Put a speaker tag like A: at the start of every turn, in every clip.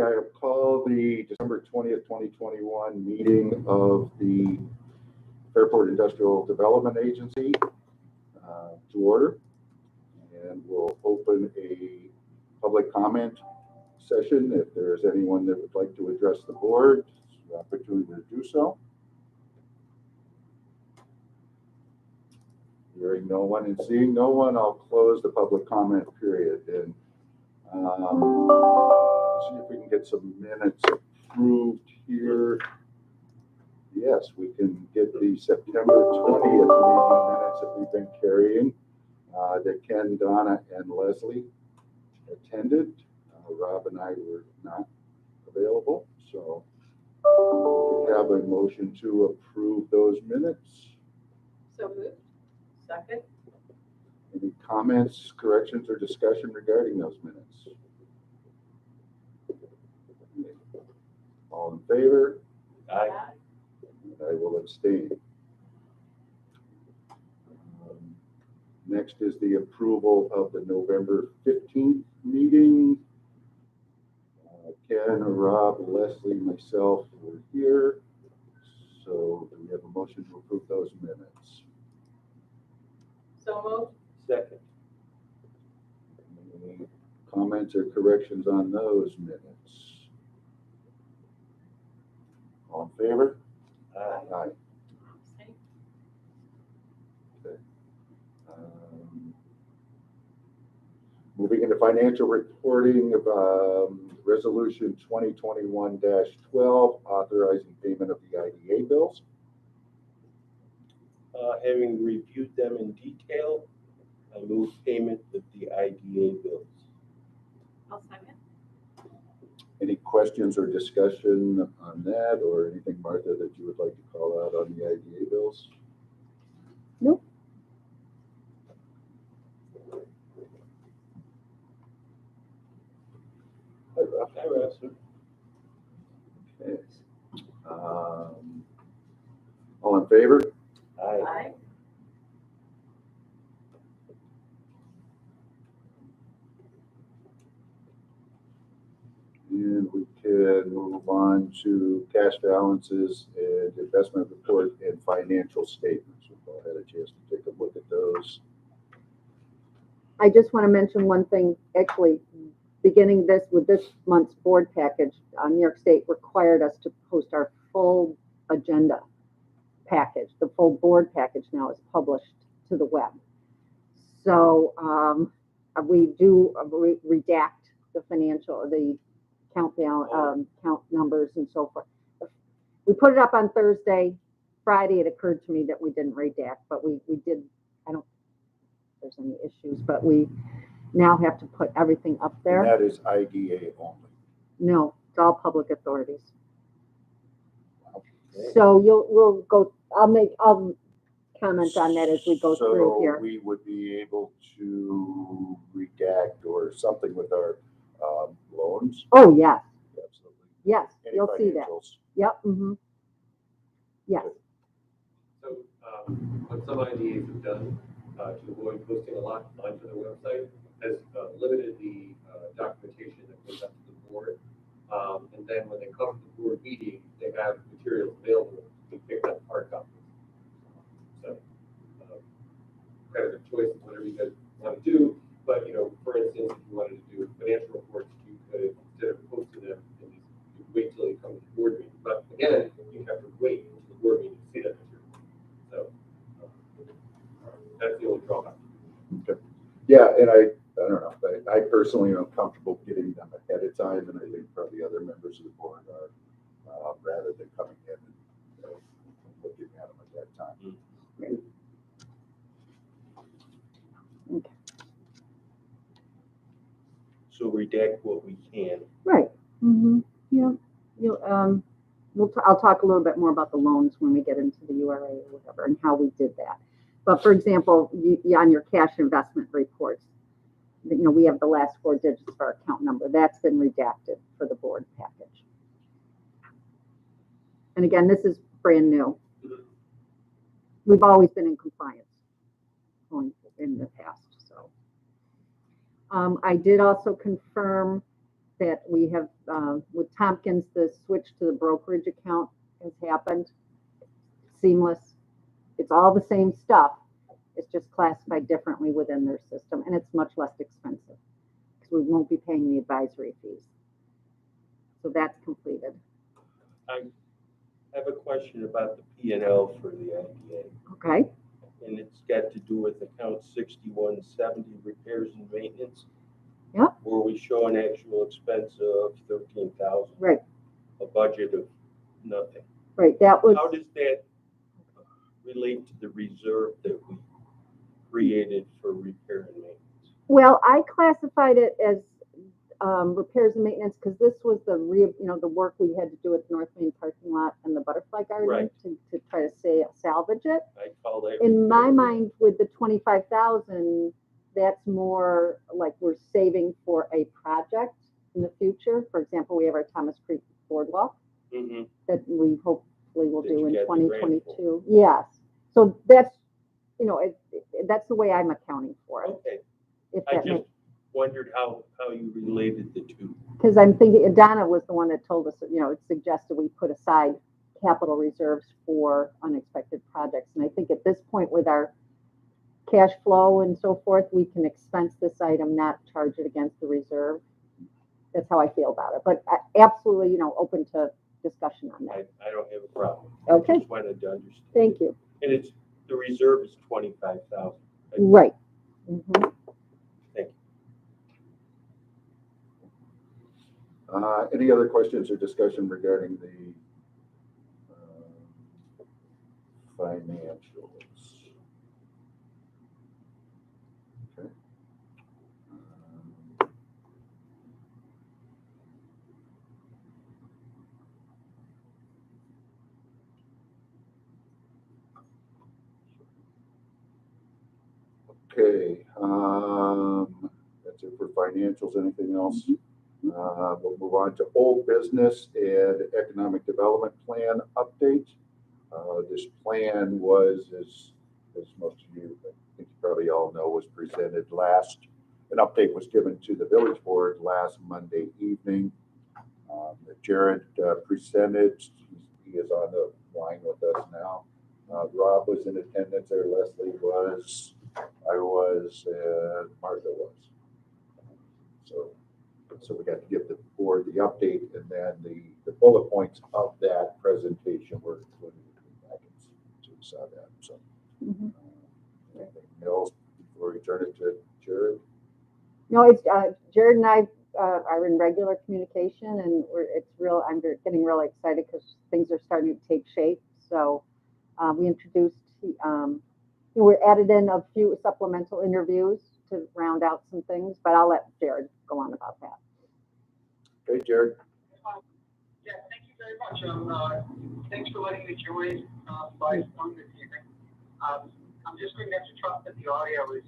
A: Okay, I call the December 20th, 2021 meeting of the Fairport Industrial Development Agency to order. And we'll open a public comment session. If there's anyone that would like to address the board, it's an opportunity to do so. Hearing no one and seeing no one, I'll close the public comment period. And see if we can get some minutes approved here. Yes, we can get the September 20th meeting minutes that we've been carrying. That Ken, Donna, and Leslie attended. Rob and I were not available, so we have a motion to approve those minutes.
B: So moved. Second.
A: Any comments, corrections, or discussion regarding those minutes? All in favor?
B: Aye.
A: And I will abstain. Next is the approval of the November 15th meeting. Ken, Rob, Leslie, myself were here. So do we have a motion to approve those minutes?
B: So moved.
C: Second.
A: Any comments or corrections on those minutes? All in favor?
C: Aye.
A: Aye.
B: Okay.
A: Okay. Moving into financial reporting of Resolution 2021-12, authorizing payment of the IDA bills.
C: Having reviewed them in detail, I move payment of the IDA bills.
B: I'll second.
A: Any questions or discussion on that, or anything, Martha, that you would like to call out on the IDA bills?
D: Nope.
A: Hi, Rob.
C: Hi, Russell.
A: Okay. All in favor?
C: Aye.
B: Aye.
A: And we can move on to cash balances and investment report and financial statements. We've all had a chance to take a look at those.
D: I just want to mention one thing. Actually, beginning with this month's board package, New York State required us to post our full agenda package. The full board package now is published to the web. So we do redact the count numbers and so forth. We put it up on Thursday. Friday, it occurred to me that we didn't redact, but we did. I don't think there's any issues, but we now have to put everything up there.
A: And that is IDA only.
D: No, it's all public authorities.
A: Okay.
D: So we'll go. I'll comment on that as we go through here.
A: So we would be able to redact or something with our loans.
D: Oh yes,
A: Absolutely.
D: yes,
A: Any
D: you'll see that.
A: financials.
D: Yep. Mm-hmm. Yes.
E: So what some IDAs have done to avoid posting a lot onto their website has limited the documentation that goes up to the board. And then when they come to the board meeting, they have materials available to pick up hard copies. So kind of a choice of whatever you guys want to do. But, for instance, if you wanted to do financial reports, you could, instead of posting them, you could wait till you come to the board meeting. But again, you have to wait until the board meeting to see that material. So that's the only drawback.
A: Okay. Yeah, and I don't know. I personally am comfortable getting them ahead of time, and I think probably other members of the board are, rather than coming in and looking at them at that time.
D: Okay.
C: So redact what we can.
D: Right. Mm-hmm. Yeah. I'll talk a little bit more about the loans when we get into the URA or whatever and how we did that. But for example, on your cash investment reports, we have the last 4 digits of our account number. That's been redacted for the board package. And again, this is brand new. We've always been in compliance in the past. So I did also confirm that we have, with Tompkins, the switch to the brokerage account has happened. Seamless. It's all the same stuff. It's just classified differently within their system, and it's much less expensive because we won't be paying the advisory fees. So that's completed.
C: I have a question about the P&L for the IDA,
D: Okay.
C: and it's got to do with account 6170, repairs and maintenance.
D: Yep.
C: Where we show an actual expense of 13,000.
D: Right.
C: A budget of nothing.
D: Right. That was.
C: How does that relate to the reserve that we created for repair and maintenance?
D: Well, I classified it as repairs and maintenance because this was the work we had to do at the North Main parking lot and the butterfly garden
C: Right.
D: to try to salvage it.
C: I call that.
D: In my
C: repair.
D: mind, with the 25,000, that's more like we're saving for a project in the future. For example, we have our Thomas Creek Boardwalk
C: Mhm.
D: that we hopefully will
C: That
D: do
C: you
D: in
C: get the grant
D: 2022. Yes. So that's, that's the way I'm accounting for it.
C: Okay,
D: If
C: I
D: that
C: just
D: makes,
C: wondered how you related the two.
D: because I'm thinking, Donna was the one that told us, it suggested we put aside capital reserves for unexpected projects. And I think at this point with our cash flow and so forth, we can expense this item, not charge it against the reserve. That's how I feel about it. But absolutely, open to discussion on that.
C: I don't have a problem.
D: Okay.
C: I just wanted to understand.
D: Thank you.
C: And the reserve is 25,000.
D: Right. Mhm.
A: Any other questions or discussion regarding the financials? Okay. Okay, that's it for financials. Anything else? We'll move on to old business and economic development plan update. This plan was, as most of you, I think you probably all know, was presented an update was given to the village board last Monday evening. Jared presented, he is on the line with us now. Rob was in attendance there, Leslie was, I was, and Martha was. So we got to give the board the update, and then the bullet points of that presentation were included in the packets. So we saw that. So anything else before we turn it to Jared?
D: No, it's Jared and I are in regular communication, and I'm getting really excited because things are starting to take shape. So we introduced, we added in a few supplemental interviews to round out some things, but I'll let Jared go on about that.
A: Okay, Jared.
F: Yeah, thank you very much. Thanks for letting me join by phone this evening. I'm just going to have to trust that the audio is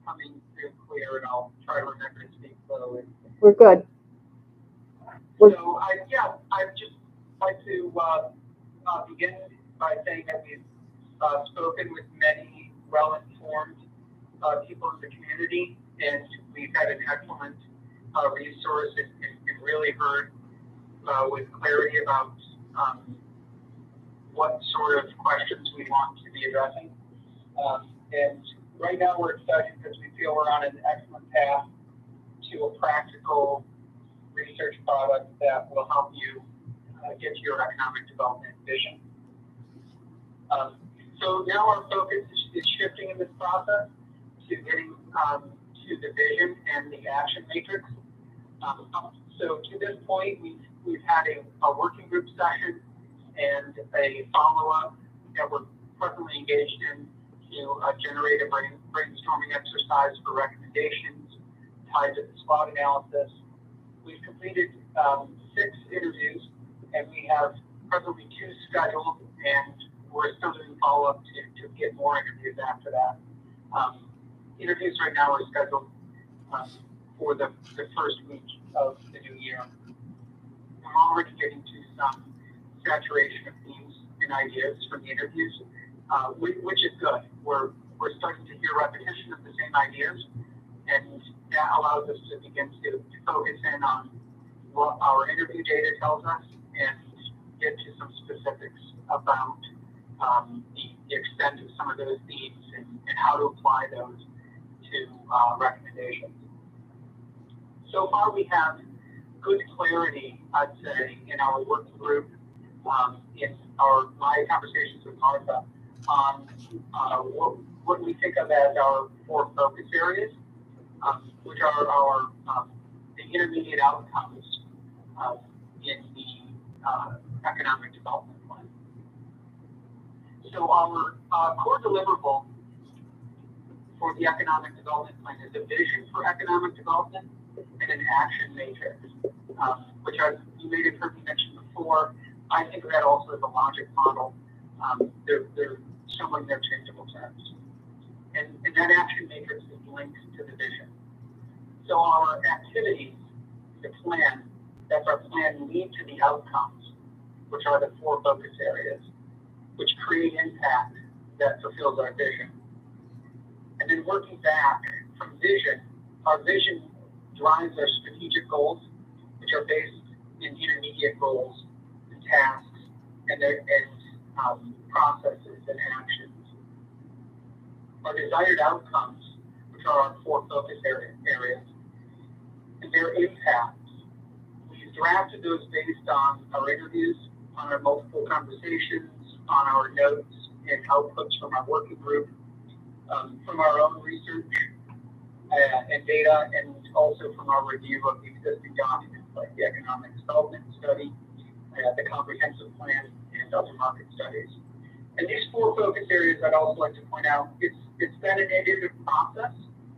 F: coming through clear, and I'll try to remember to speak slowly.
D: We're good.
F: So I'd just like to begin by saying that we've spoken with many well-informed people in the community, and we've had an excellent resource and really heard with clarity about what sort of questions we want to be addressing. And right now we're excited because we feel we're on an excellent path to a practical research product that will help you get to your economic development vision. So now our focus is shifting in this process to getting to the vision and the action matrix. So to this point, we've had a working group session and a follow-up that we're presently engaged in to generate a brainstorming exercise for recommendations tied to the SWOT analysis. We've completed 6 interviews, and we have presently 2 scheduled, and we're still doing follow-up to get more interviews after that. Interviews right now are scheduled for the first week of the new year. And we're already getting to some saturation of themes and ideas from the interviews, which is good. We're starting to hear repetition of the same ideas, and that allows us to begin to focus in on what our interview data tells us and get to some specifics about the extent of some of those themes and how to apply those to recommendations. So far, we have good clarity, I'd say, in our working group, in my conversations with Martha on what we think of as our 4 focus areas, which are our the intermediate outcomes in the economic development plan. So our core deliverable for the economic development plan is a vision for economic development and an action matrix, which you may have heard me mention before. I think of that also as a logic model. They're somewhat interchangeable terms. And that action matrix is linked to the vision. So our activities, the plan, that's our plan, lead to the outcomes, which are the 4 focus areas, which create impact that fulfills our vision. And then working back from vision, our vision drives our strategic goals, which are based in intermediate goals and tasks and processes and actions. Our desired outcomes, which are our 4 focus areas, and their impacts. We've drafted those based on our interviews, on our multiple conversations, on our notes and outputs from our working group, from our own research and data, and also from our review of the existing documents like the economic development study, the comprehensive plan, and other market studies. And these 4 focus areas, I'd also like to point out, it's been an iterative process,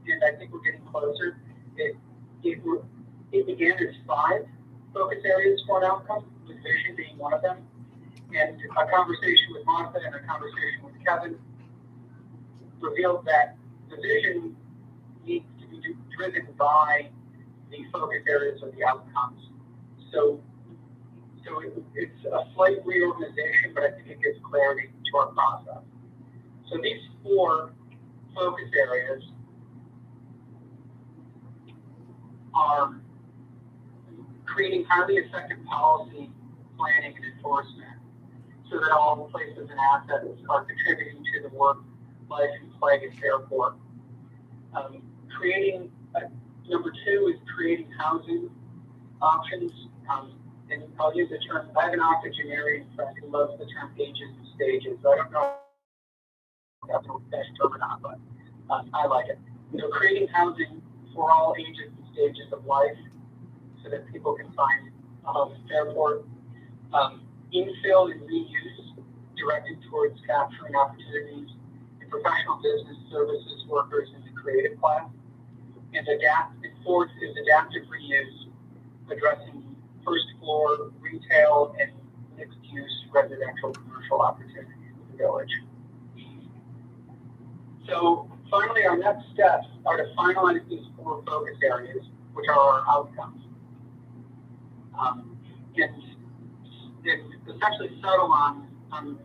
F: and I think we're getting closer. It began as 5 focus areas for an outcome, with vision being one of them. And a conversation with Martha and a conversation with Kevin revealed that the vision needs to be driven by the focus areas of the outcomes. So it's a slight reorganization, but I think it gives clarity to our process. So these 4 focus areas are creating highly effective policy, planning, and enforcement, so that all places and assets are contributing to the work, life, and play in Fairport. Number 2 is creating housing options. And I'll use the term, I have an octogenarian friend who loves the term ages and stages. I don't know if that's the best term or not, but I like it. Creating housing for all ages and stages of life so that people can find a home in Fairport. Infill and reuse directed towards capturing opportunities in professional business services workers in the creative class. And fourth is adaptive reuse, addressing first floor retail and mixed use residential commercial opportunities in the village. So finally, our next steps are to finalize these 4 focus areas, which are our outcomes. And essentially settle on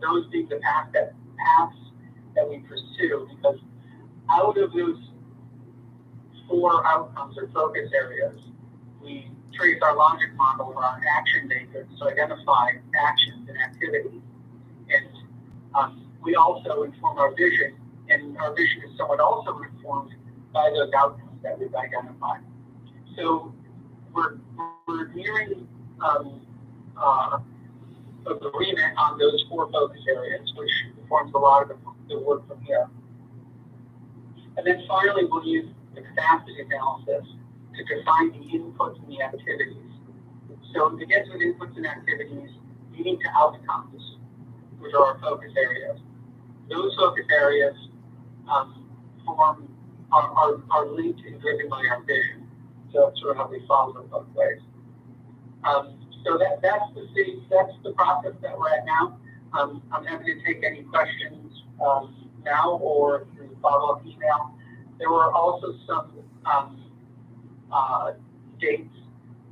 F: those being the paths that we pursue, because out of those 4 outcomes or focus areas, we trace our logic model or our action matrix to identify actions and activities. And we also inform our vision, and our vision is somewhat also informed by those outcomes that we've identified. So we're nearing agreement on those 4 focus areas, which forms a lot of the work from here. And then finally, we'll use the capacity analysis to define the inputs and the activities. So to get to the inputs and activities, leading to outcomes, which are our focus areas. Those focus areas are linked and driven by our vision. So that's sort of how we follow it both ways. So that's the process that we're at now. I'm happy to take any questions now or through follow-up email. There were also some dates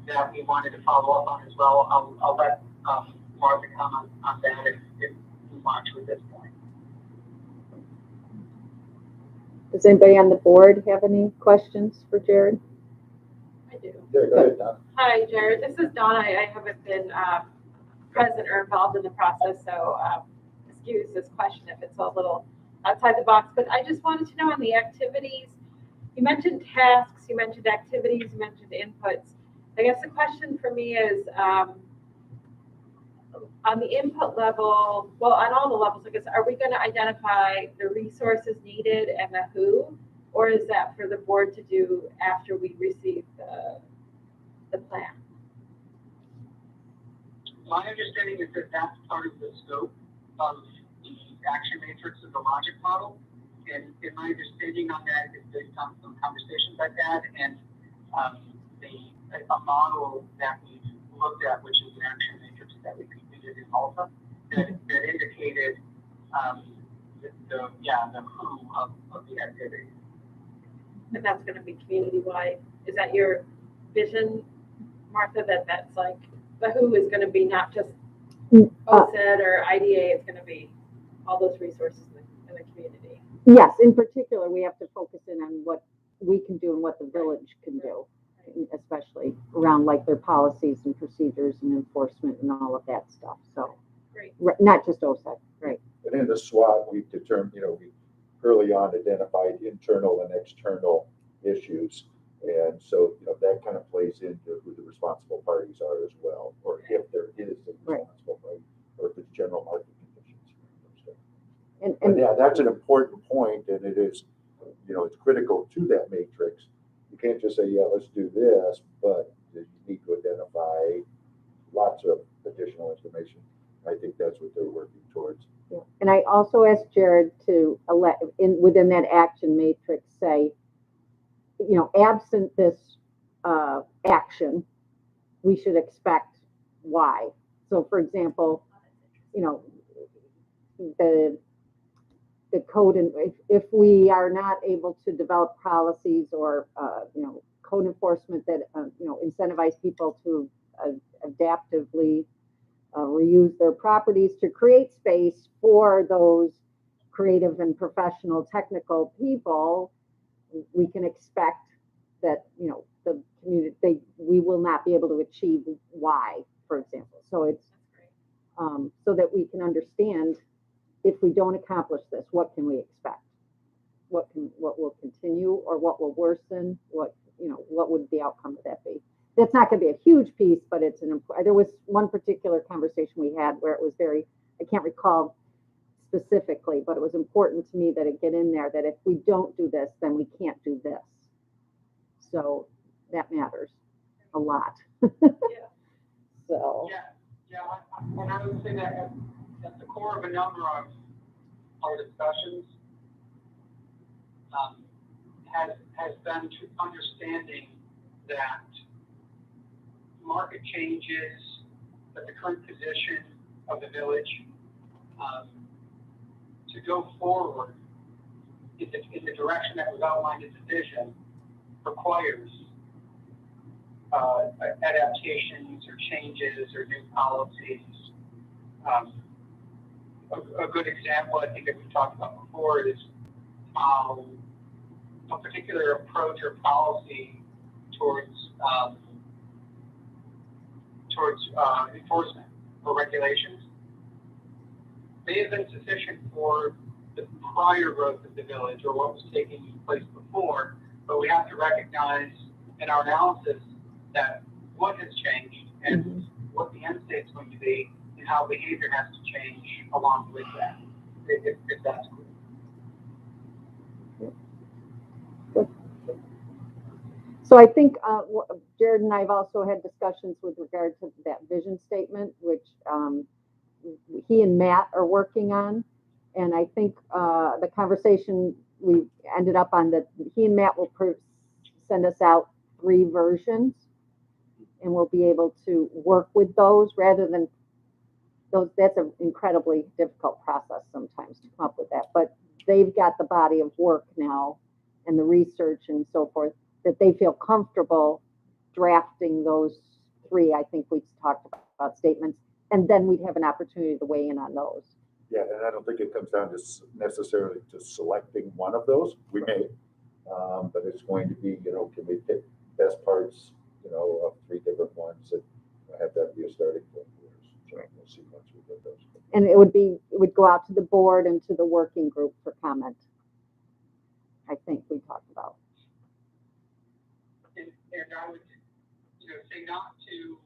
F: that we wanted to follow up on as well. I'll let Martha comment on that if we want to at this point.
D: Does anybody on the board have any questions for Jared?
B: I do.
A: Yeah, go ahead, Don.
B: Hi, Jared. This is Donna. I haven't been present or involved in the process, so excuse this question if it's a little outside the box. But I just wanted to know on the activities, you mentioned tasks, you mentioned activities, you mentioned inputs. I guess the question for me is, on the input level, well, on all the levels, I guess, are we going to identify the resources needed and the who, or is that for the board to do after we receive the plan?
F: My understanding is that that's part of the scope of the action matrix of the logic model. And my understanding on that is based on some conversations I've had and a model that we looked at, which is an action matrix that we completed in Malta, that indicated the who of the activity.
B: And that's going to be community-wide. Is that your vision, Martha, that's like, the who is going to be not just OSED or IDA, it's going to be all those resources in the community?
D: Yes, in particular, we have to focus in on what we can do and what the village can do, especially around like their policies and procedures and enforcement and all of that stuff. So,
B: Great.
D: Not just OSED, right?
A: And in the SWOT, we've determined, we early on identified internal and external issues. And so, that kind of plays into who the responsible parties are as well, or if there is a responsible party, or if it's general market conditions.
D: And
A: Yeah, that's an important point, and it is, it's critical to that matrix. You can't just say, yeah, let's do this, but you need to identify lots of additional information. I think that's what they're working towards.
D: yeah. And I also asked Jared to within that action matrix say, absent this action, we should expect Y. So, for example, the code, and if we are not able to develop policies or code enforcement that incentivize people to adaptively reuse their properties to create space for those creative and professional technical people, we can expect that the community we will not be able to achieve Y, for example. So it's so that we can understand, if we don't accomplish this, what can we expect? What will continue, or what will worsen? What would the outcome of that be? That's not going to be a huge piece, but it's an important. There was one particular conversation we had where it was very, I can't recall specifically, but it was important to me that it get in there that if we don't do this, then we can't do this. So that matters a lot.
B: Yeah.
D: So.
F: And I would say that at the core of a number of our discussions has been to understanding that market changes, that the current position of the village to go forward in the direction that was outlined in the vision requires adaptations or changes or new policies. A good example, I think, that we talked about before is a particular approach or policy towards enforcement or regulations may have been sufficient for the prior growth of the village or what was taking place before, but we have to recognize in our analysis that what has changed and what the end state is going to be and how behavior has to change along with that, if that's clear.
D: So I think Jared and I have also had discussions with regard to that vision statement, which he and Matt are working on. And I think the conversation we ended up on that he and Matt will send us out 3 versions, and we'll be able to work with those rather than those. That's an incredibly difficult process sometimes to come up with that, but they've got the body of work now and the research and so forth that they feel comfortable drafting those 3. I think we talked about statements, and then we'd have an opportunity to weigh in on those.
A: Yeah, and I don't think it comes down to necessarily to selecting one of those. We may, but it's going to be, can we pick best parts of 3 different ones that have that be a starting point for us. So we'll see once we get those.
D: And it would go out to the board and to the working group for comment. I think we talked about.
F: And I would, say not to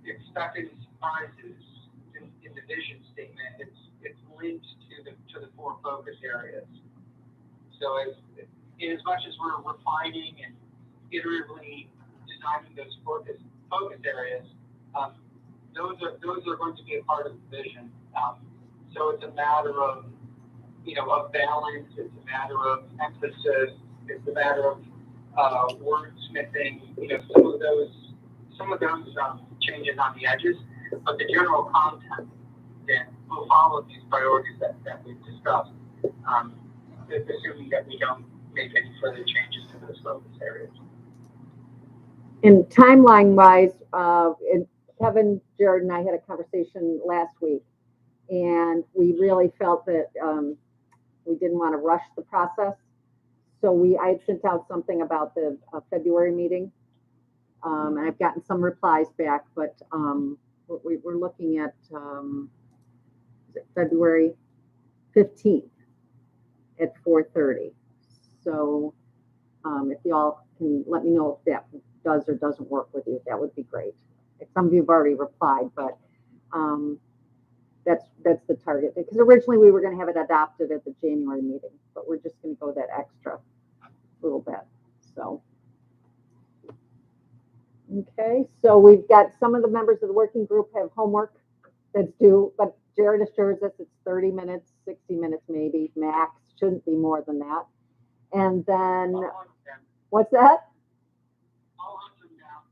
F: expect any surprises in the vision statement. It's linked to the 4 focus areas. So as much as we're refining and iteratively designing those focus areas, those are going to be a part of the vision. So it's a matter of of balance. It's a matter of emphasis. It's a matter of wordsmithing. Some of those changes on the edges, but the general content will follow these priorities that we've discussed. Assuming that we don't make any further changes to those focus areas.
D: And timeline-wise, Kevin, Jared, and I had a conversation last week, and we really felt that we didn't want to rush the process. So I had sent out something about the February meeting, and I've gotten some replies back, but we're looking at is it February 15th at 4:30. So if y'all can let me know if that does or doesn't work with you, that would be great. Some of you have already replied, but that's the target. Because originally we were going to have it adopted at the January meeting, but we're just going to go that extra little bit. So, okay. So we've got some of the members of the working group have homework that's due, but Jared assures us it's 30 minutes, 60 minutes maybe, max. Shouldn't be more than that. And then, what's that?
F: I'll hunt them down.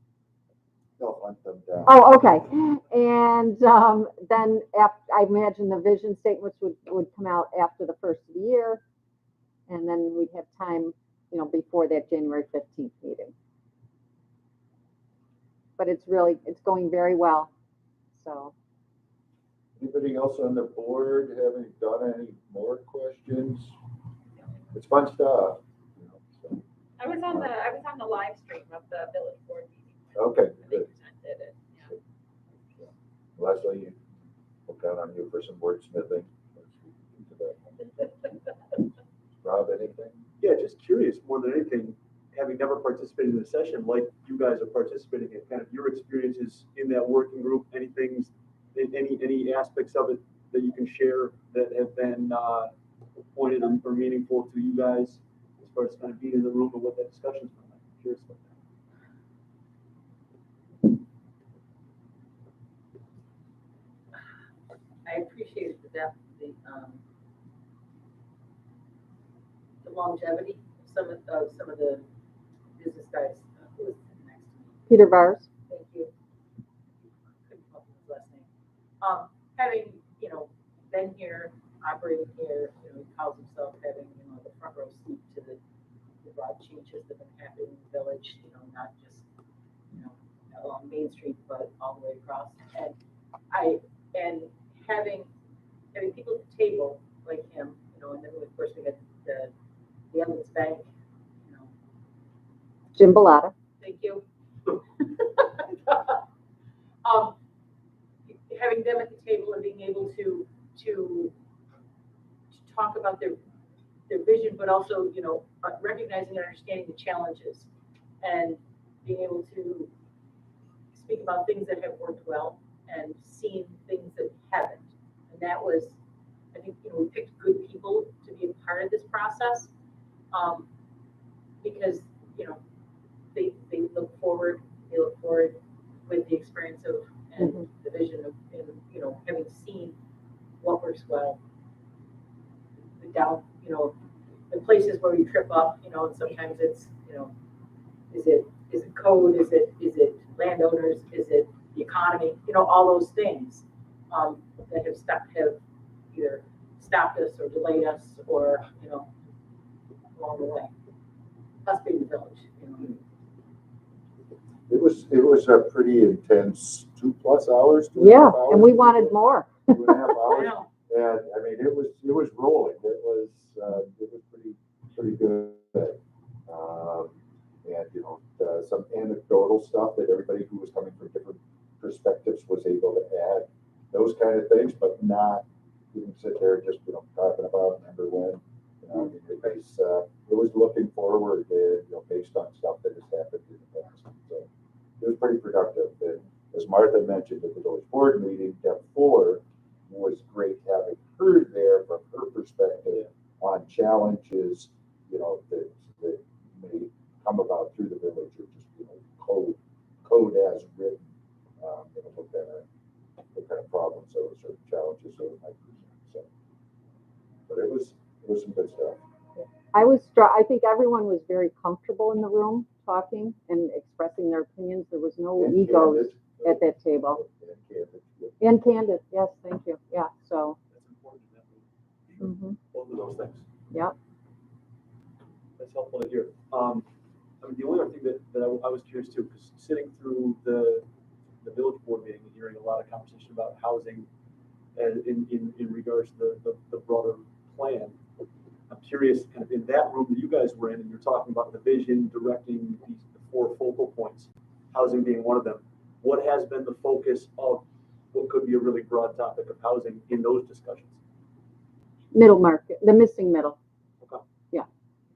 A: They'll hunt them down.
D: Oh, okay. And then I imagine the vision statements would come out after the first of the year. And then we'd have time, before that January 15th meeting. But it's going very well. So.
A: Anybody else on the board having done any more questions? It's fun stuff. So.
B: I was on the live stream of the village board meeting.
A: Okay,
B: They
A: good.
B: presented it. Yeah.
A: Leslie, we'll count on you for some wordsmithing. Rob, anything?
G: Yeah, just curious more than anything, having never participated in a session like you guys are participating in, kind of your experiences in that working group, any aspects of it that you can share that have been pointed or meaningful to you guys as far as kind of being in the room and what that discussion's been like. I'm curious about that.
H: I appreciated the depth, the longevity of some of the business guys. Who was next to me?
D: Peter Vars.
H: Thank you. Couldn't come up with his last name. Having been here, operating here, he calls himself having the front row seat to the broad changes that have been happening in the village. Not just along Main Street, but all the way across. And having people at the table like him, and then of course we had the Evans Bank,
D: Jim Bellata.
H: Thank you. Having them at the table and being able to talk about their vision, but also recognizing and understanding the challenges, and being able to speak about things that have worked well and seeing things that haven't. And that was, I think, we picked good people to be a part of this process, because they look forward with the experience of and the vision of, and having seen what works well. The down, the places where we trip up, and sometimes it's, is it code, is it landowners, is it the economy, all those things that have either stopped us or delayed us or along the way. Us being the village.
A: It was a pretty intense 2+ hours. 2.5
D: Yeah,
A: hours.
D: and we wanted more.
A: 2.5
H: I
A: hours.
H: know.
A: And I mean, it was rolling. It was pretty good. And anecdotal stuff that everybody who was coming from different perspectives was able to add, those kind of things, but not, you can sit there just, talking about, remember when, I mean, it was looking forward, based on stuff that has happened in the past. So it was pretty productive. And as Martha mentioned at the village board meeting, Deb Fuller was great having her there from her perspective on challenges, that may come about through the village, or just, code as written, what kind of problems those or challenges those might present. So, but it was some good stuff.
D: I think everyone was very comfortable in the room talking and expressing their opinions. There was no
A: And
D: egos
A: candid.
D: at that table.
A: And candid, yeah.
D: And candid, yes, thank you. Yeah, so.
G: That's important in that meeting.
D: Mhm.
G: Both of those things.
D: Yep.
G: That's helpful to hear. I mean, the only other thing that I was curious too, because sitting through the village board meeting and hearing a lot of conversation about housing in regards to the broader plan, I'm curious, kind of in that room that you guys were in, and you're talking about the vision, directing the 4 focal points, housing being one of them. What has been the focus of what could be a really broad topic of housing in those discussions?
D: Middle market, the missing middle.
G: Okay.
D: Yeah,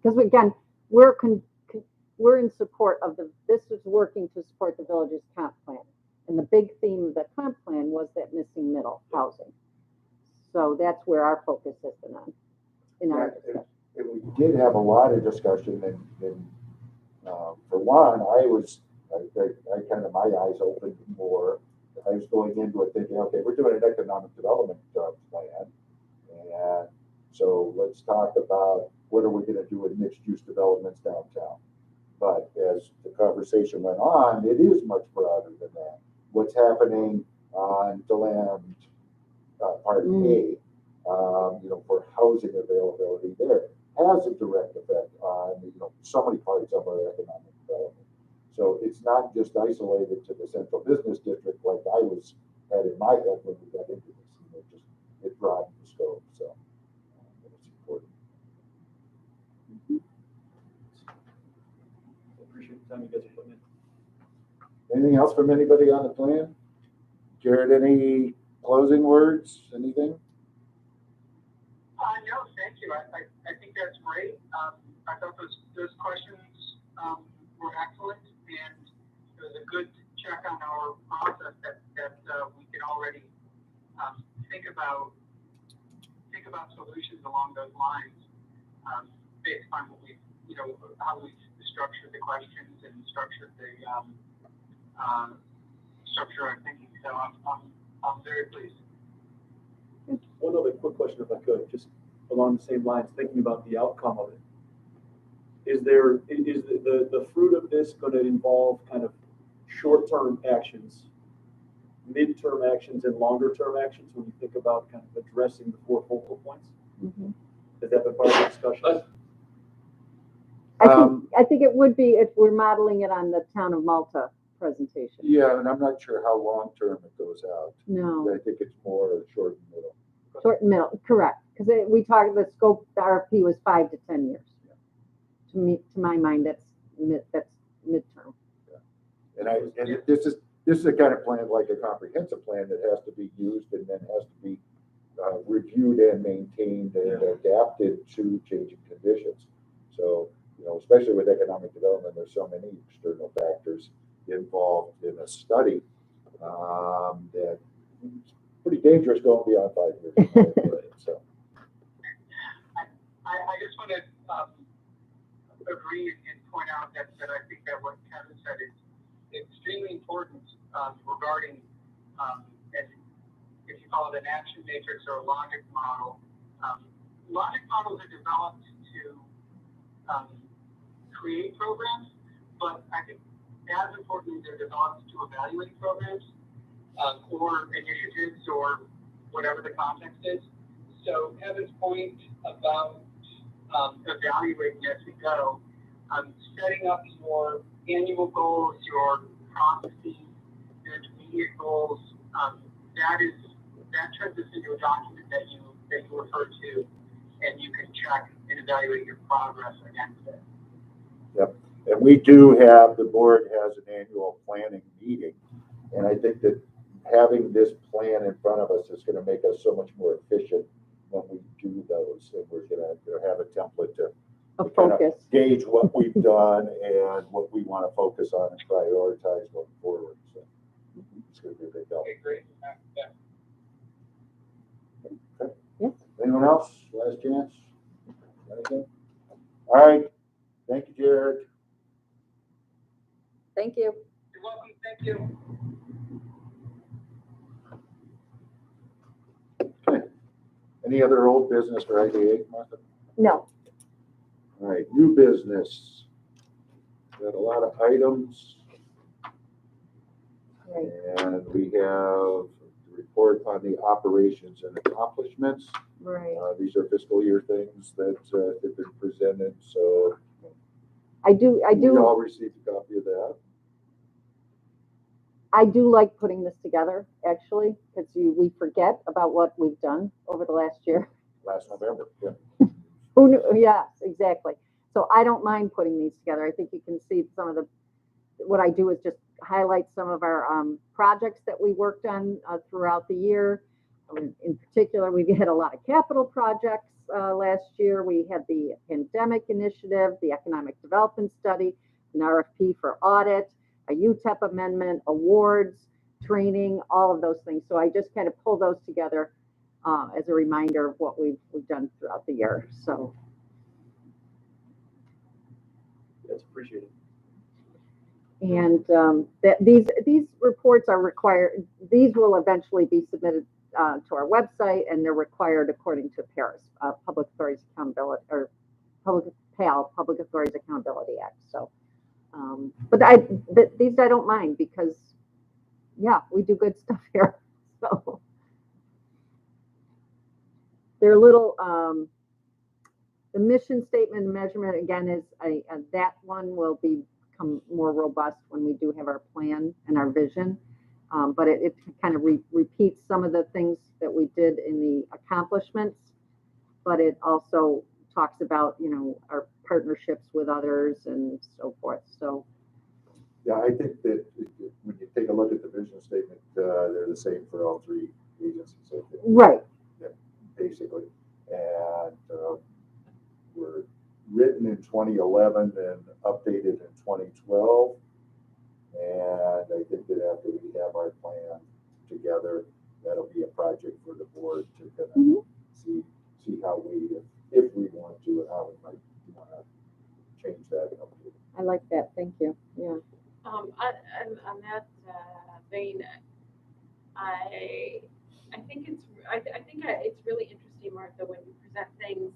D: because again, we're in support of this is working to support the village's comp plan. And the big theme of the comp plan was that missing middle housing. So that's where our focus has been on in our discussion.
A: And we did have a lot of discussion, and for one, I kind of, my eyes opened more. I was going into it thinking, okay, we're doing an economic development plan, and so let's talk about what are we going to do with mixed-use developments downtown. But as the conversation went on, it is much broader than that. What's happening on DeLand Part A, for housing availability there, has a direct effect on, so many parts of our economic development. So it's not just isolated to the central business district like I had in my head when we got into this. It broadened the scope. So it's important.
G: I appreciate the time you guys are putting in.
A: Anything else from anybody on the plan? Jared, any closing words? Anything?
F: No, thank you. I think that's great. I thought those questions were excellent, and it was a good check on our process that we can already think about solutions along those lines based on what we how we structured the questions and structured the structure our thinking. So I'm very pleased.
G: One other quick question, if I could, just along the same lines, thinking about the outcome of it. Is the fruit of this going to involve kind of short-term actions, mid-term actions, and longer-term actions when you think about kind of addressing the 4 focal points?
D: Mm-hmm.
G: Has that been part of the discussion?
D: I think it would be if we're modeling it on the Town of Malta presentation.
A: Yeah, and I'm not sure how long-term it goes out.
D: No.
A: I think it's more short and middle.
D: Short and middle, correct. Because we talked, the scope, the RFP was 5 to 10 years. Yeah. To my mind, that's midterm.
A: Yeah. And this is a kind of plan, like a comprehensive plan, that has to be used and then has to be reviewed and maintained and adapted to changing conditions. So, especially with economic development, there's so many external factors involved in a study that it's pretty dangerous going beyond 5 years. So,
F: I just want to agree and point out that I think that what Kevin said is extremely important regarding, and if you call it an action matrix or a logic model. Logic models are developed to create programs, but I think as importantly, they're developed to evaluate programs or initiatives or whatever the context is. So Kevin's point about evaluating as we go, setting up your annual goals, your processes, your intermediate goals, that turns this into a document that you refer to, and you can check and evaluate your progress against it.
A: Yep. And we do have, the board has an annual planning meeting. And I think that having this plan in front of us is gonna make us so much more efficient when we do those. And we're gonna have a template to
D: A
A: kind of
D: focus.
A: gauge what we've done and what we want to focus on and prioritize going forward. So it's going to be a big help.
F: Okay, great. Yeah.
D: Yes.
A: Anyone else? Last chance? Anything? All right. Thank you, Jared.
D: Thank you.
F: You're welcome. Thank you.
A: Okay. Any other old business for IDA, Martha?
D: No.
A: All right, new business. Got a lot of items.
D: Right.
A: And we have the report on the operations and accomplishments.
D: Right.
A: These are fiscal year things that have been presented, so
D: I do
A: we all received a copy of that.
D: I do like putting this together, actually, because we forget about what we've done over the last year.
A: Last November, yeah.
D: Who knew? Yes, exactly. So I don't mind putting these together. I think you can see some of what I do is just highlight some of our projects that we worked on throughout the year. In particular, we had a lot of capital projects last year. We had the pandemic initiative, the economic development study, an RFP for audit, a UTEP amendment, awards, training, all of those things. So I just kind of pull those together as a reminder of what we've done throughout the year. So
G: That's appreciated.
D: and these reports are required. These will eventually be submitted to our website, and they're required according to Paris Public Authorities Accountability or Public Authorities Accountability Act. So, but these I don't mind because, yeah, we do good stuff here. So they're little. The mission statement and measurement again is that one will become more robust when we do have our plan and our vision. But it kind of repeats some of the things that we did in the accomplishments, but it also talks about, our partnerships with others and so forth. So
A: Yeah, I think that when you take a look at the vision statement, they're the same for all three agencies. I think.
D: right.
A: Yeah, basically. And were written in 2011 and updated in 2012. And I think that after we have our plan together, that'll be a project for the board to kind of see how if we want to, and how we might want to change that.
D: I like that. Thank you. Yeah.
B: On that vein, I think it's really interesting, Martha, when you present things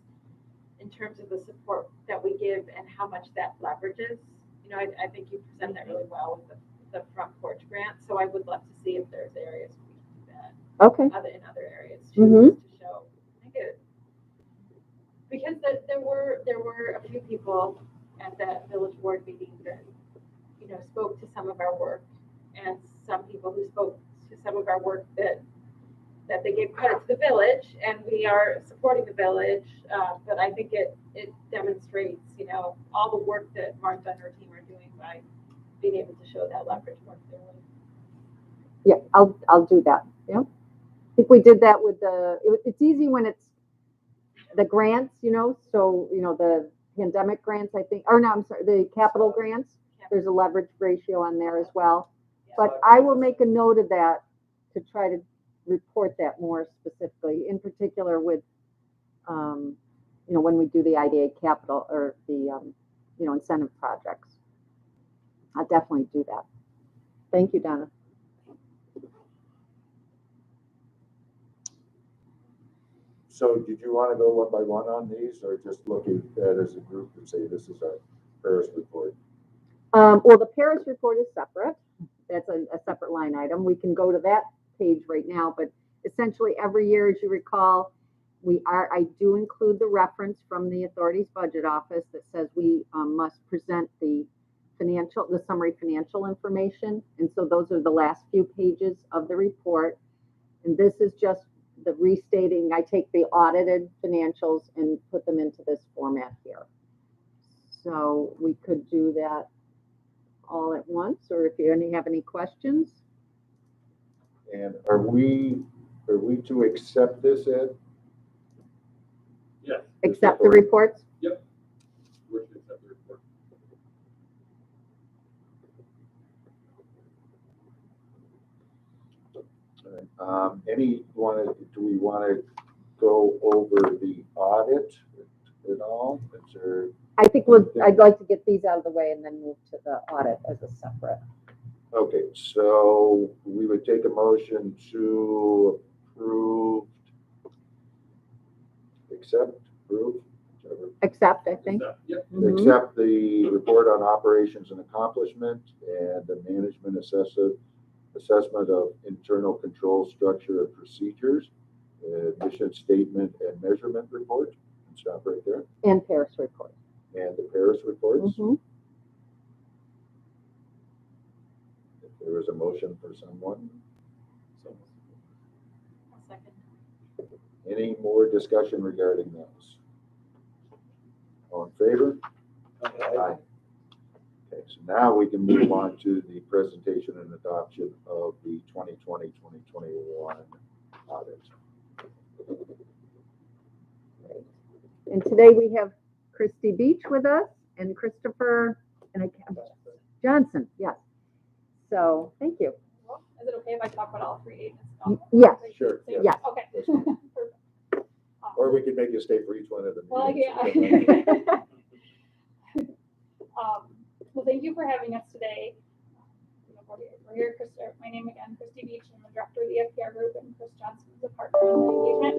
B: in terms of the support that we give and how much that leverages. I think you present that really well with the front porch grant. So I would love to see if there's areas we can do that.
D: Okay.
B: In other areas to show. I think because there were a few people at that village board meeting that spoke to some of our work, and some people who spoke to some of our work that they gave credit to the village, and we are supporting the village. But I think it demonstrates, all the work that Martha and her team are doing by being able to show that leverage more clearly.
D: Yeah, I'll do that. Yeah. I think we did that with it's easy when it's the grants, so, the pandemic grants, I think, or no, I'm sorry, the capital grants, there's a leverage ratio on there as well. But I will make a note of that to try to report that more specifically, in particular with, when we do the IDA capital or the, incentive projects. I'll definitely do that. Thank you, Donna.
A: So did you want to go one by one on these, or just look at that as a group and say this is our Paris report?
D: Well, the Paris report is separate. That's a separate line item. We can go to that page right now, but essentially every year, as you recall, I do include the reference from the authority's budget office that says we must present the summary financial information. And so those are the last few pages of the report. And this is just the restating. I take the audited financials and put them into this format here. So we could do that all at once, or if you have any questions.
A: And are we to accept this, Ed?
E: Yes,
D: Accept the reports?
E: we're to accept the report.
A: Do we want to go over the audit at all? Is there,
D: I think I'd like to get these out of the way and then move to the audit as a separate.
A: okay, so we would take a motion to approve, approve, whichever.
D: Accept, I think.
E: Yep.
D: Mhm.
A: Accept the report on operations and accomplishment and the management assessment of internal control structure and procedures, mission statement and measurement report. And stop right there.
D: And Paris report.
A: And the Paris reports.
D: Mhm.
A: If there is a motion for someone.
B: I'll second.
A: Any more discussion regarding those? All in favor? Aye. Okay, so now we can move on to the presentation and adoption of the 2020-2021 audit.
D: And today we have Christy Beach with us and Christopher Johnson, yes. So, thank you.
I: Is it okay if I talk about all three agents?
D: Yes.
A: Sure.
D: Yes.
I: Okay. Perfect.
A: Or we could make you stay for each one of them.
I: Well, well, thank you for having us today. We're here, my name again, Christy Beach. I'm the director of the FPR group, and Chris Johnson is a partner in the engagement.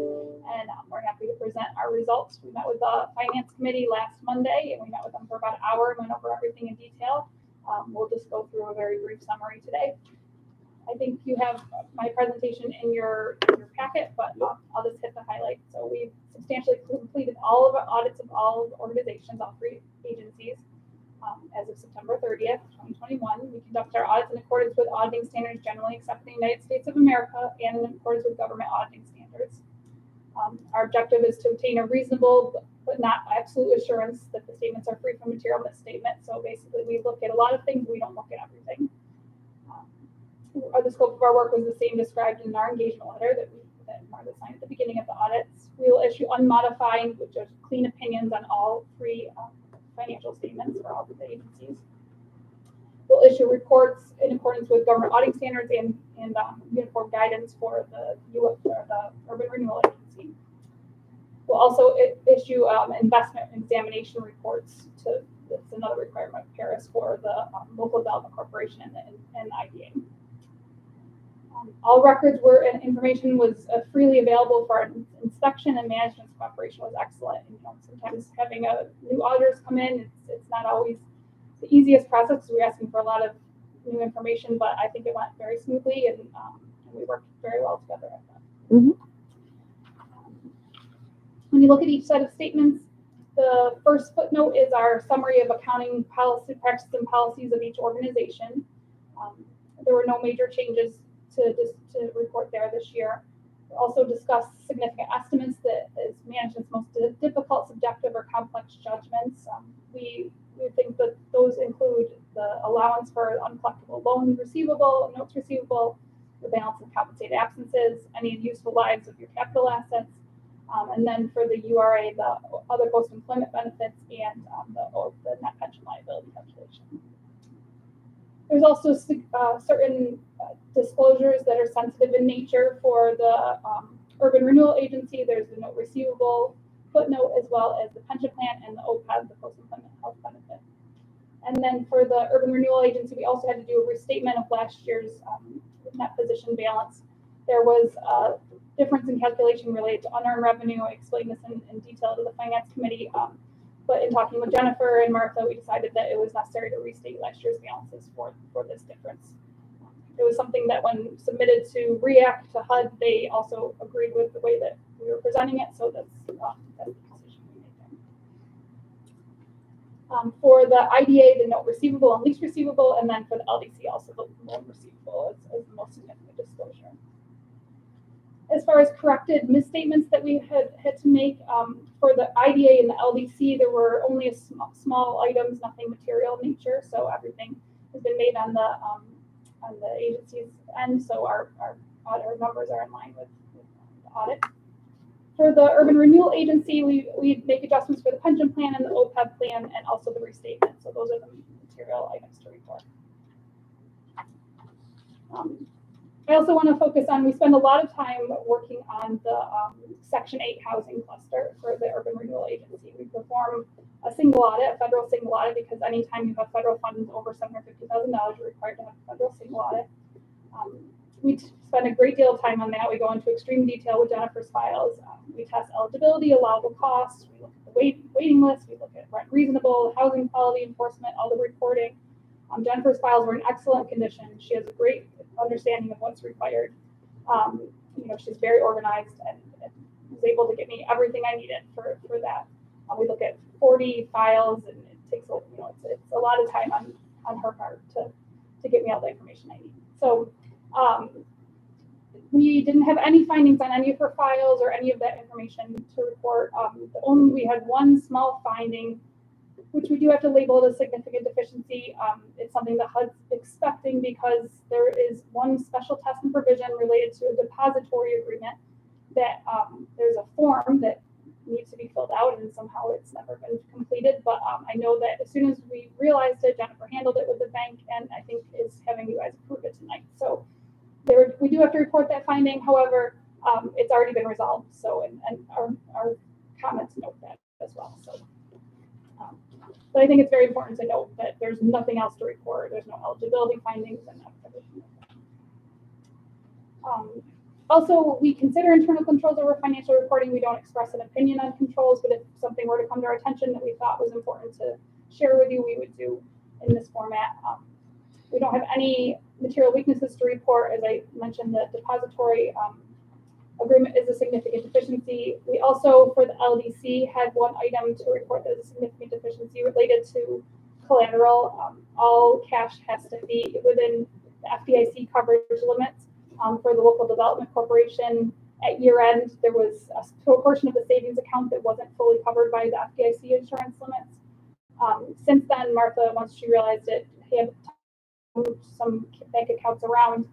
I: And we're happy to present our results. We met with the finance committee last Monday, and we met with them for about an hour and went over everything in detail. We'll just go through a very brief summary today. I think you have my presentation in your packet, but I'll just hit the highlights. So we've substantially completed all of our audits of all organizations, all three agencies. As of September 30th, 2021, we conduct our audits in accordance with auditing standards generally accepted in the United States of America and in accordance with government auditing standards. Our objective is to obtain a reasonable but not absolute assurance that the statements are free from material misstatement. So basically, we look at a lot of things, we don't look at everything. The scope of our work was the same described in our engagement letter that Martha signed at the beginning of the audits. We will issue unmodified, which are clean opinions on all three financial statements for all of the agencies. We'll issue reports in accordance with government auditing standards and uniform guidance for the Urban Renewal Agency. We'll also issue investment examination reports that's another requirement of Paris for the Local Development Corporation and IDA. All records and information was freely available for our inspection, and management's cooperation was excellent. And, sometimes having new auditors come in, it's not always the easiest process because we're asking for a lot of new information, but I think it went very smoothly, and we worked very well together at that.
D: Mm-hmm.
I: When you look at each set of statements, the first footnote is our summary of accounting policy, practices, and policies of each organization. There were no major changes to report there this year. We also discussed significant estimates that is management's most difficult, subjective, or complex judgments. We think that those include the allowance for uncollectible loans receivable, notes receivable, the balance of compensated absences, any useful lives of your capital assets, and then for the URA, the other post-employment benefits, and the net pension liability calculation. There's also certain disclosures that are sensitive in nature for the Urban Renewal Agency. There's the note receivable footnote, as well as the pension plan and the OPEB, the post-employment health benefit. And then for the Urban Renewal Agency, we also had to do a restatement of last year's net position balance. There was a difference in calculation related to unearned revenue. I explained this in detail to the Finance Committee. But in talking with Jennifer and Martha, we decided that it was necessary to restate last year's balances for this difference. It was something that when submitted to REACT to HUD, they also agreed with the way that we were presenting it, so that's the decision we made there. For the IDA, the note receivable and lease receivable, and then for the LDC, also the loan receivable is the most significant disclosure. As far as corrected misstatements that we had to make, for the IDA and the LDC, there were only small items, nothing material in nature, so everything has been made on the agency's end, so our numbers are in line with the audit. For the Urban Renewal Agency, we make adjustments for the pension plan and the OPEB plan and also the restatement. So those are the material items to report. I also want to focus on, we spend a lot of time working on the Section 8 housing cluster for the Urban Renewal Agency. We perform a single audit, a federal single audit, because anytime you have federal funds over $750,000, you're required to have a federal single audit. We spend a great deal of time on that. We go into extreme detail with Jennifer's files. We test eligibility, allowable costs. We look at the waiting list. We look at rent reasonable, housing quality enforcement, all the reporting. Jennifer's files were in excellent condition. She has a great understanding of what's required. She's very organized and was able to get me everything I needed for that. We look at 40 files, and it takes it's a lot of time on her part to get me all the information I need. So we didn't have any findings on any of her files or any of that information to report. We had one small finding, which we do have to label as a significant deficiency. It's something that HUD's expecting because there is one special test and provision related to a depository agreement that there's a form that needs to be filled out, and somehow it's never been completed. But I know that as soon as we realized it, Jennifer handled it with the bank, and I think is having you guys approve it tonight. So we do have to report that finding. However, it's already been resolved. So and our comments note that as well. So. But I think it's very important to note that there's nothing else to report. There's no eligibility findings and everything. Also, we consider internal controls over financial reporting. We don't express an opinion on controls, but if something were to come to our attention that we thought was important to share with you, we would do in this format. We don't have any material weaknesses to report. As I mentioned, the depository agreement is a significant deficiency. We also, for the LDC, had one item to report that is a significant deficiency related to collateral. All cash has to be within the FDIC coverage limits. For the local development corporation, at year end, there was a portion of the savings account that wasn't fully covered by the FDIC insurance limits. Since then, Martha, once she realized it, had moved some bank accounts around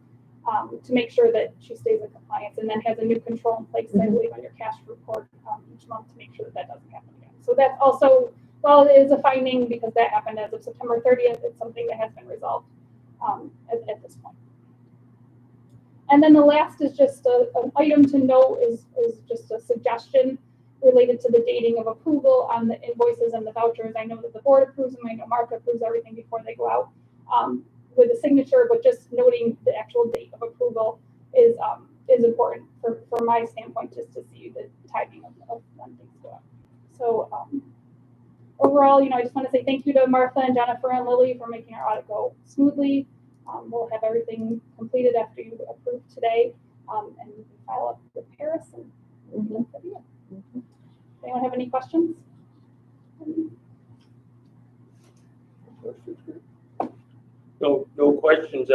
I: to make sure that she stays in compliance, and then has a new control in place, I believe, on your cash report each month to make sure that doesn't happen again. So that's also, while it is a finding because that happened as of September 30th, it's something that has been resolved at this point. And then the last is just an item to note is just a suggestion related to the dating of approval on the invoices and the vouchers. I know that the board approves them. I know Mark approves everything before they go out with a signature, but just noting the actual date of approval is important for my standpoint, just to see the timing of when things go out. So overall, I just want to say thank you to Martha and Jennifer and Lily for making our audit go smoothly. We'll have everything completed after you approve today, and we can file up with Paris and look for you. Anyone have any questions?
C: No questions.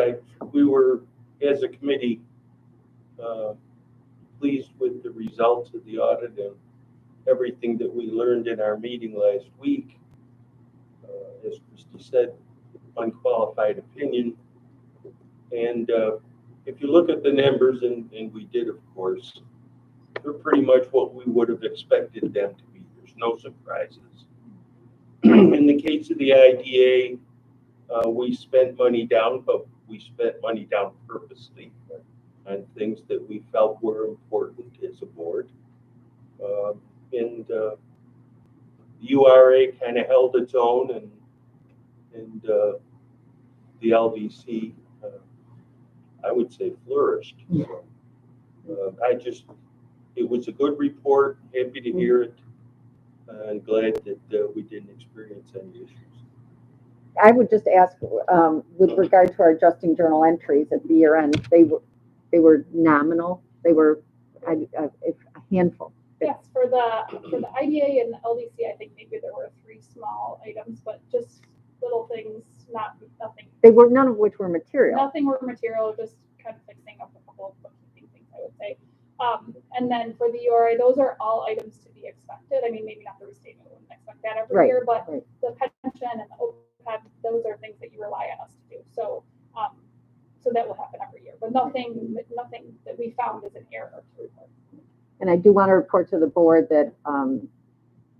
C: We were, as a committee, pleased with the results of the audit and everything that we learned in our meeting last week. As Christy said, unqualified opinion. And if you look at the numbers, and we did, of course, they're pretty much what we would have expected them to be. There's no surprises. In the case of the IDA, we spent money down, but we spent money down purposely on things that we felt were important as a board. And the URA kind of held its own, and the LDC, I would say, flourished. So, it was a good report. Happy to hear it. And glad that we didn't experience any issues.
D: I would just ask, with regard to our adjusting journal entries at the year end, they were nominal. They were a handful.
I: Yes, for the IDA and the LDC, I think maybe there were 3 small items, but just little things, nothing.
D: They were, none of which were material.
I: Nothing were material, just kind of fixing up a couple of bookkeeping things, I would say. And then for the URA, those are all items to be expected. I mean, maybe not the restatement, we wouldn't expect that every year, but the pension and the OPEB, those are things that you rely on us to do. that will happen every year, but nothing that we found is an error to report.
D: And I do want to report to the board that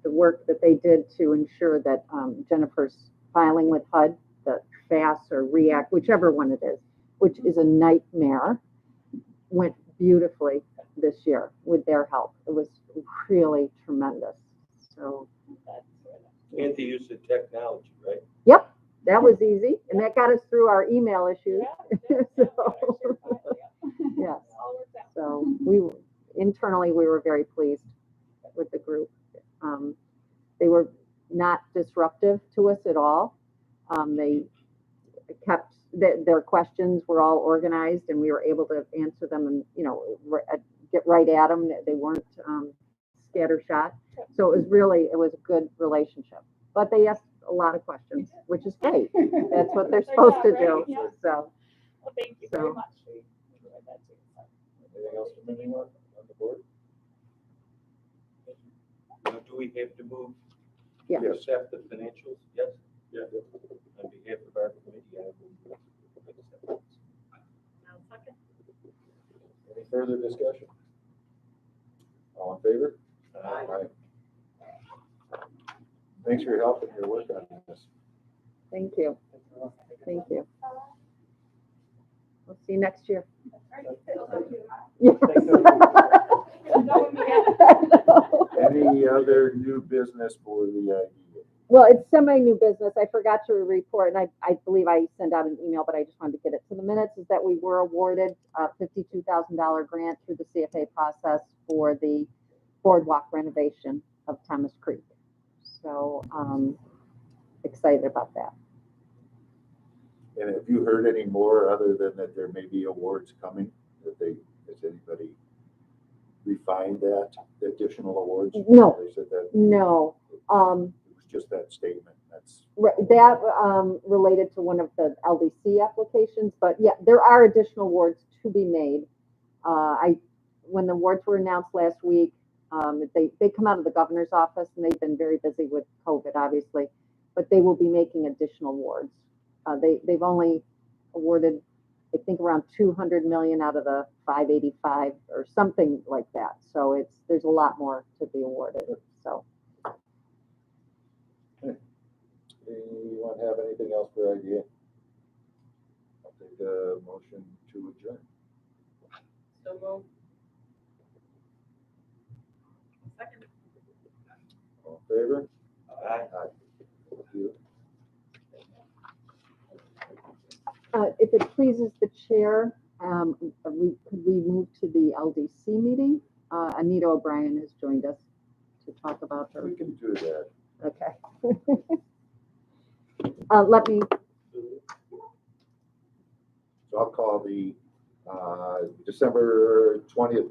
D: the work that they did to ensure that Jennifer's filing with HUD, the FAS or REACT, whichever one it is, which is a nightmare, went beautifully this year with their help. It was really tremendous. So,
C: And the use of technology, right?
D: yep, that was easy. And that got us through our email issues. So, yes. So internally, we were very pleased with the group. They were not disruptive to us at all. They kept their questions were all organized, and we were able to answer them and get right at them. They weren't scattershot. So it was a good relationship. But they asked a lot of questions, which is great. That's what they're supposed to do.
I: Yeah.
D: So.
I: Well, thank you very much. We enjoyed that too.
G: Anything else from anyone on the board?
C: Do we have to move?
D: Yeah.
C: to Accept the financials? Yes? Yeah. On behalf of our committee, I will accept.
G: Any further discussion? All in favor?
C: Aye.
A: Thanks for your help and your work on this.
D: Thank you. Thank you. We'll see you next year. Yes.
A: Any other new business for the idea?
D: Well, it's semi-new business. I forgot to report, and I believe I sent out an email, but I just wanted to get it to the minutes, is that we were awarded a $52,000 grant through the CFA process for the boardwalk renovation of Thomas Creek. So, excited about that.
A: And have you heard any more other than that there may be awards coming? Has anybody refined that, the additional awards?
D: No.
A: They said that
D: No.
A: it was just that statement. That's
D: That related to one of the LDC applications, but yeah, there are additional awards to be made. When the awards were announced last week, they come out of the governor's office, and they've been very busy with COVID, obviously, but they will be making additional awards. They've only awarded, I think, around 200 million out of the 585 or something like that. So there's a lot more to be awarded. So.
A: anyone have anything else for idea? I'll take a motion to adjourn.
H: So moved.
B: Second.
A: All in favor?
C: Aye.
A: Thank you.
D: If it pleases the chair, could we move to the LDC meeting? Anita O'Brien has joined us to talk about her.
A: We can do that.
D: Okay. Let me.
A: So I'll call the December 20th,